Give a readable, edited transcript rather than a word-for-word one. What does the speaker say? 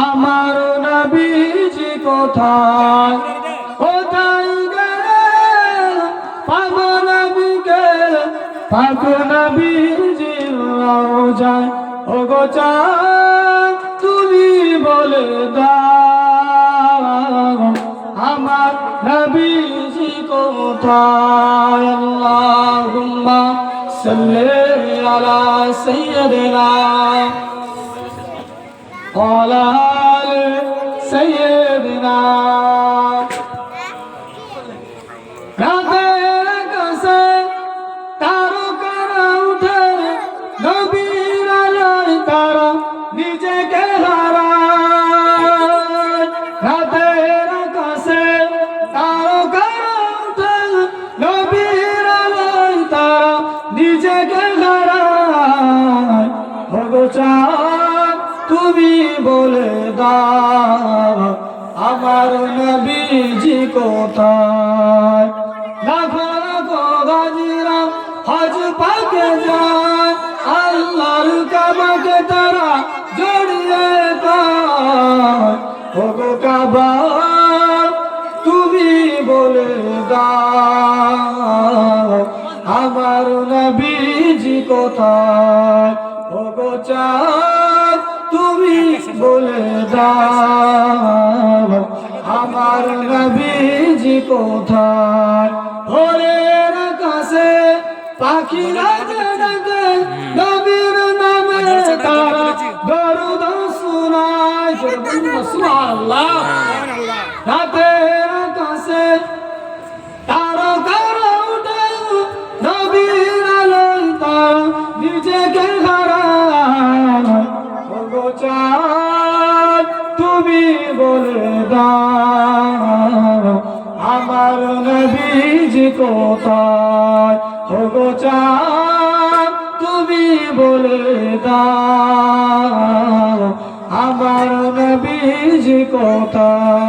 আমার নবীজি কোথায় কোথায় গেলে পাবো নবীকে পাবো নবীজি রওজায় ওগো চাঁদ তুমি বলে দাও আমার নবীজি কোথায় আল্লাহুম্মা সাল্লি আলা সাইয়্যিদিনা ওয়ালা আলি সাইয়্যিদিনা রাতের আকাশে তারকারা উঠে নবীর আলোয় তারা নিজেকে হারায় রাতের আকাশে তারকারা উঠে নবীর আলোয় তারা নিজেকে হারায় ওগো চাঁদ তুমি বলে দাও আমার নবীজি কোথায় লাখো লাখো গাজীরা হজ পাকে যায় আল্লাহর কাবাকে তারা জড়িয়ে পায় ওগো কাবা তুমি বলে দাও আমার নবীজি কোথায় ওগো চাঁদ তুমি বলে দাও আমার নবীজি কোথায় ভোরের আকাশে পাখিরা ডাকে নবীর নামে তারা দরুদ শোনায় সুবহানাল্লাহ রাতের আকাশে তারকারা উঠে নবীর আলোয় তারা নিজেকে হারায় ওগো চাঁদ তুমি বলে দাও আমার নবীজি কোথায় ওগো চাঁদ তুমি বলে দাও আমার নবীজি কোথায়।